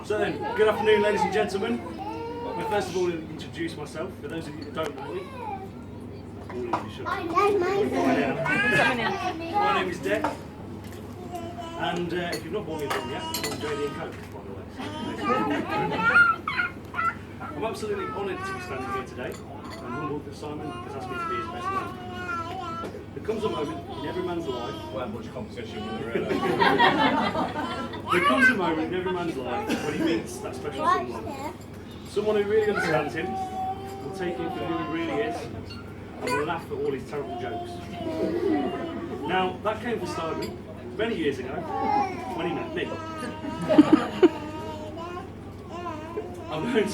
So then, good afternoon, ladies and gentlemen. I'll first of all introduce myself. For those of you that don't know me, my name is Dec, and if you've not bought me a book yet, I'm JD & Coke, by the way. I'm absolutely honoured to be standing here today, and humbled that Simon has asked me to be his best man. There comes a moment in every man's life. Well, much competition with the real. There comes a moment in every man's life when he meets that special someone who really understands him, will take him for who he really is, and will laugh at all his terrible jokes. Now, that came for Simon many years ago when he met me. I've known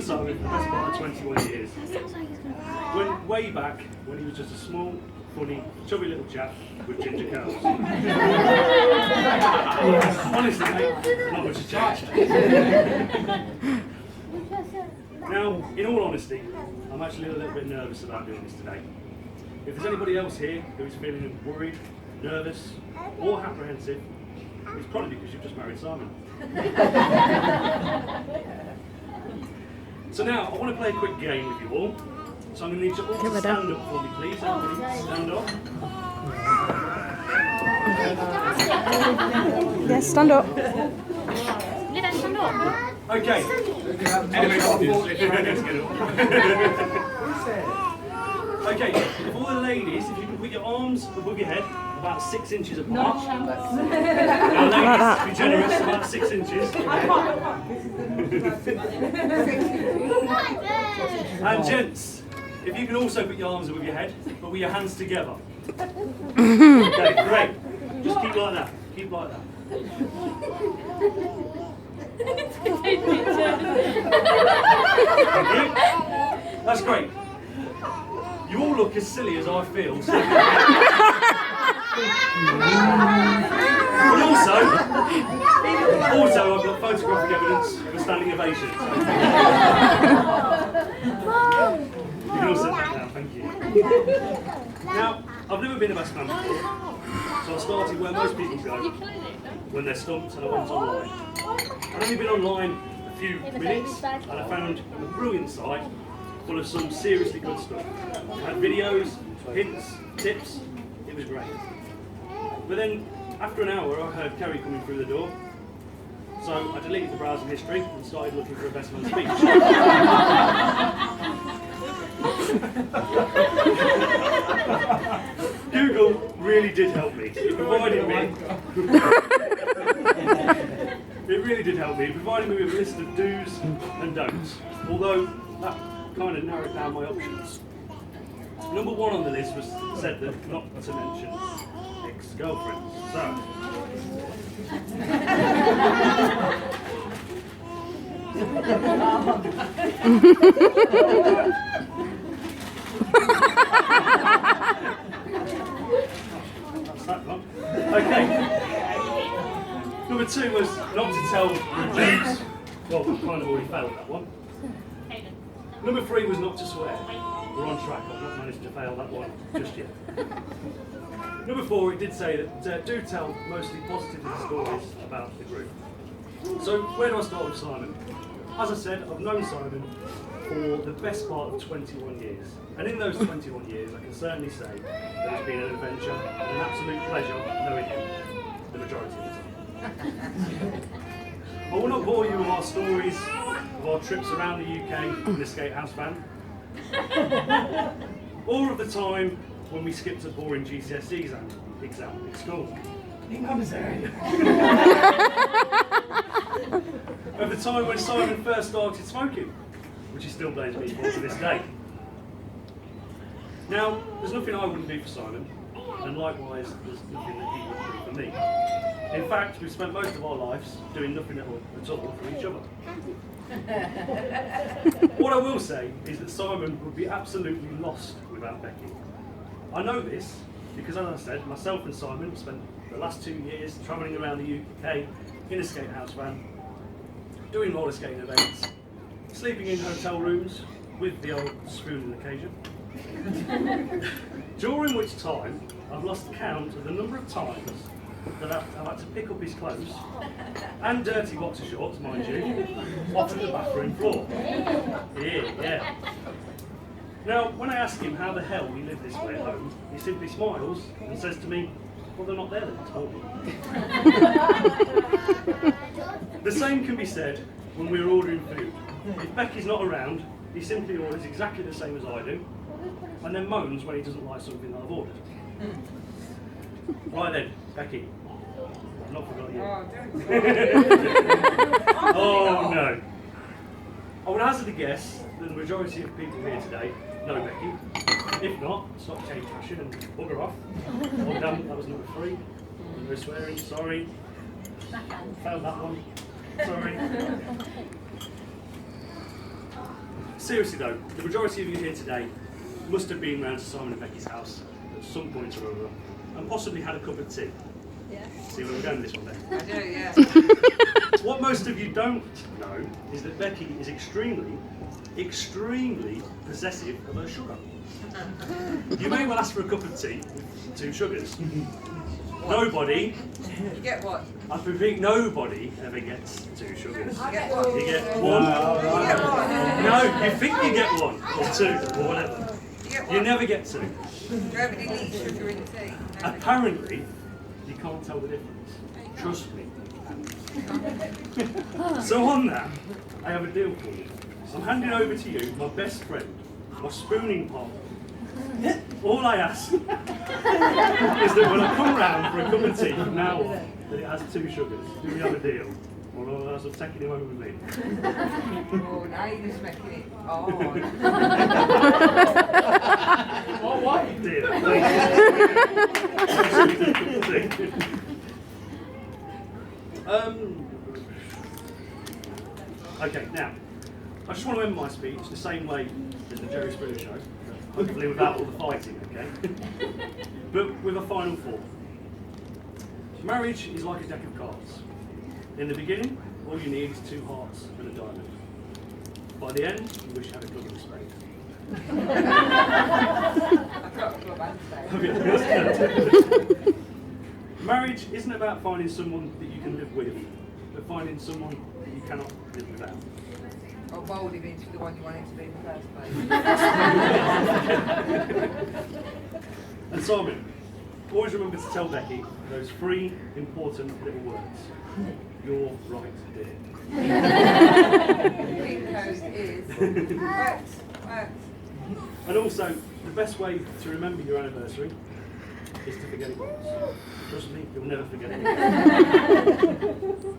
Simon for the best part of 21 years. Way back when he was just a small, funny, chubby little chap with ginger curls. Honestly, mate, not much has changed. Now, in all honesty, I'm actually a little bit nervous about doing this today. If there's anybody else here who is feeling worried, nervous, or apprehensive, it's probably because you've just married Simon. So now, I want to play a quick game with you all. So I'm going to need you all to stand up for me, please. Everybody, stand up. Yes, stand up. Okay. Anyway, okay, if all the ladies, if you can put your arms above your head, about 6 inches apart. Now ladies, be generous, about 6 inches. And gents, if you can also put your arms above your head, but with your hands together. Okay, great. Just keep like that. Keep like that. That's great. You all look as silly as I feel. So but also I've got photographic evidence of a standing ovation. You can all sit back now, thank you. Now, I've never been a best man before, so I started where most people go when they're stumped, and I went online. I've only been online a few minutes, and I found a brilliant site full of some seriously good stuff. It had videos, hints, tips, it was great. But then, after an hour, I heard Kerry coming through the door, so I deleted the browsing history and started looking for a best man speech. Google really did help me. It provided me. It really did help me. It provided me with a list of do's and don'ts. Although that kind of narrowed down my options. Number one on the list was said that not to mention ex-girlfriends. So. That's that one. Okay. Number two was not to tell reviews. Well, we kind of already failed that one. Number three was not to swear. We're on track. I've not managed to fail that one just yet. Number four, it did say that do tell mostly positive stories about the group. So where do I start with Simon? As I said, I've known Simon for the best part of 21 years. And in those 21 years, I can certainly say that it's been an adventure and an absolute pleasure knowing him the majority of the time. I will not bore you with our stories of our trips around the UK in a skate house van, or of the time when we skipped a boring GCSE exam at school. Of the time when Simon first started smoking, which he still blames me for to this day. Now, there's nothing I wouldn't do for Simon, and likewise, there's nothing that he wouldn't do for me. In fact, we've spent most of our lives doing nothing at all for each other. What I will say is that Simon would be absolutely lost without Becky. I know this because, as I said, myself and Simon spent the last 2 years travelling around the UK in a skate house van, doing roller skating events, sleeping in hotel rooms with the old spoon on occasion. During which time I've lost count of the number of times that I've had to pick up his clothes, and dirty boxer shorts, mind you, off of the bathroom floor. Yeah. Now, when I ask him how the hell we live this way at home, he simply smiles and says to me, well, they're not there, they told me. The same can be said when we're ordering food. If Becky's not around, he simply orders exactly the same as I do, and then moans when he doesn't like something that I've ordered. Right then, Becky, I've not forgot you. Oh no. I would hazard a guess that the majority of people here today know Becky. If not, stop change fashion and bugger off. Oh damn, that was number 3. No swearing, sorry. Failed that one. Sorry. Seriously though, the majority of you here today must have been round to Simon and Becky's house at some point or other and possibly had a cup of tea. Yeah. See where we're going with this one then? I do, yeah. What most of you don't know is that Becky is extremely possessive of her sugar. You may well ask for a cup of tea with 2 sugars. Nobody, You get what? I repeat, nobody ever gets 2 sugars. You get what? You get 1. You get what? No, you think you get 1 or 2 or whatever. You get You what? never get 2. Nobody needs sugar in tea. Nobody. Apparently, you can't tell the difference. Trust me. So on that, I have a deal for you. I'm handing over to you my best friend, my spooning partner. All I ask is that when I come round for a cup of tea from now on, that it has 2 sugars. Do we have a deal? Or else I'm taking him home with me. Oh, now you're just making it on. Oh, why? Deal. Okay, now, I just want to end my speech the same way as the Jerry Spooner show, hopefully without all the fighting, okay? But with a final thought. Marriage is like a deck of cards. In the beginning, all you need is 2 hearts and a diamond. By the end, you wish you had a club and a spade. I've got a club and spade. Marriage isn't about finding someone that you can live with, but finding someone that you cannot live without. Or mould him into the one you want him to be in the first place. And Simon, always remember to tell Becky those 3 important little words. You're right, dear. The pin code is works. And also, the best way to remember your anniversary is to forget it once. Trust me, you'll never forget it again.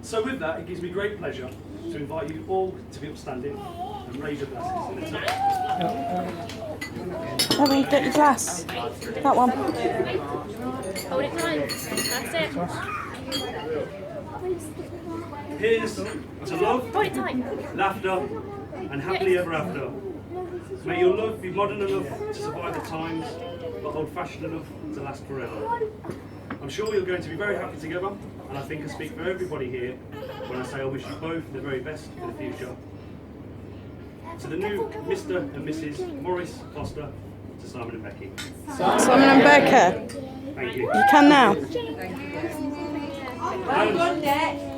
So with that, it gives me great pleasure to invite you all to be upstanding and raise your glasses in a toast. Let me get your glass. That one. Hold it tight. That's it. Here's to love, Hold it tight. laughter, and happily ever after. May your love be modern enough to survive the times, but old-fashioned enough to last forever. I'm sure you're going to be very happy together, and I think I speak for everybody here when I say I wish you both the very best for the future. To the new Mr. and Mrs. Morris Foster, to Simon and Becky. Simon and Becca. Thank you. You can now. Thank you. And